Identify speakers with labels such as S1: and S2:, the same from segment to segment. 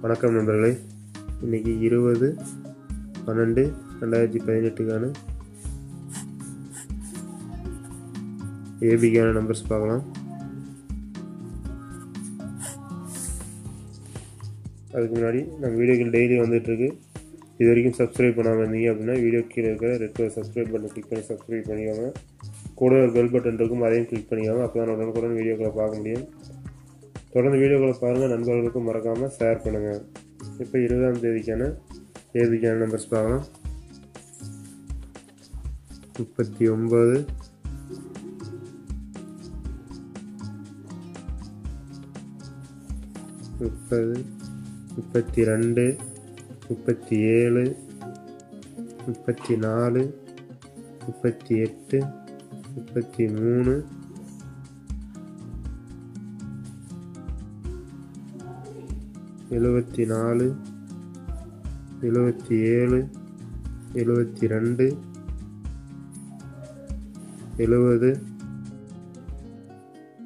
S1: வணக்கம் நண்பர்களே, இன்றைக்கி 20/12/2018க்கான ஏபிக்கான நம்பர்ஸ் பார்க்கலாம். அதுக்கு முன்னாடி நம்ம வீடியோக்கள் டெய்லி வந்துட்டுருக்கு. இது வரைக்கும் சப்ஸ்கிரைப் பண்ணாமல் இருந்தீங்க அப்படின்னா வீடியோ கீழே இருக்கிற red colour subscribe button click பண்ணி சப்ஸ்கிரைப் பண்ணிக்கோங்க. கூட ஒரு பெல் பட்டன் இருக்கும், அதையும் கிளிக் பண்ணிக்கோங்க. அப்போ தான் உடனுக்குடன் வீடியோக்களை பார்க்க முடியும். தொடர்ந்து வீடியோக்களை பாருங்கள், நண்பர்களுக்கும் மறக்காமல் ஷேர் பண்ணுங்கள். இப்போ 20ஆம் தேதிக்கான ஏபிக்கான நம்பர்ஸ் பார்க்கலாம். 39, 30, 32, 37, 34, 38, 33, 74, 77, 72, 70,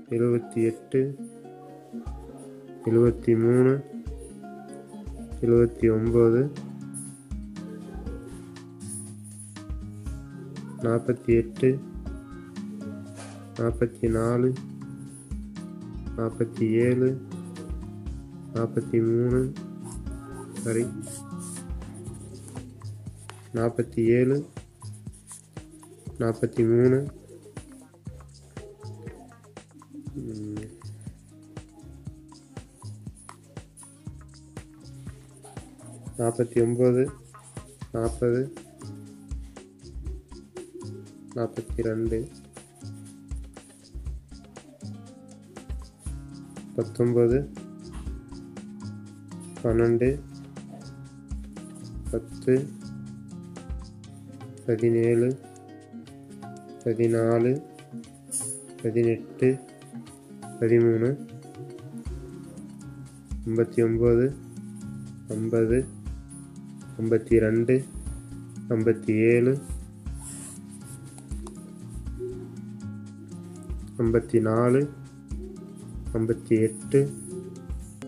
S1: 78, 73, 79, 48, 44, 47, 43, 47, 43, 49, 40, 42, 19, 12, 10, 17, 14, 18, 13, 59, 50, 52, 57, 54, 58, 53,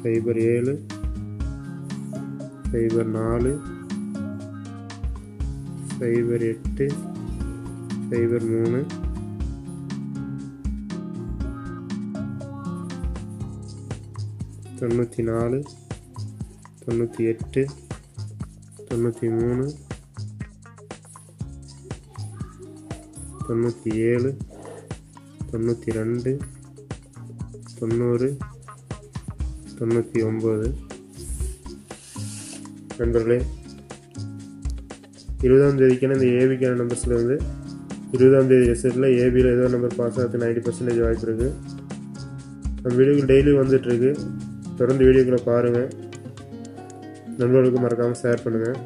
S1: 09, 02, 07, 04, 08, 03, 94, 98, 93, 97, 92, 90, 99. நண்பர்களே, 20ஆம் தேதிக்கான இந்த ஏபிக்கான நம்பர்ஸில் வந்து 20ஆம் தேதி ரிசல்ட்டில் ஏபியில் ஏதோ நம்பர் பாஸ் ஆகிறதுக்கு 90% வாய்ப்பு இருக்குது. நம்ம வீடியோக்கள் டெய்லி வந்துட்டுருக்கு. தொடர்ந்து வீடியோக்களை பாருங்கள், நண்பர்களுக்கு மறக்காமல் ஷேர் பண்ணுங்கள்.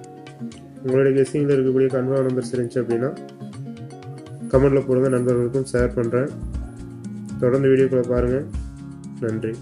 S1: உங்களுடைய கெஸ்ஸிங்கில் இருக்கக்கூடிய கன்ஃபார்ம் நம்பர்ஸ் இருந்துச்சு அப்படின்னா கமெண்டில் போடுங்க, நண்பர்களுக்கும் ஷேர் பண்ணுறேன். தொடர்ந்து வீடியோக்களை பாருங்கள். நன்றி.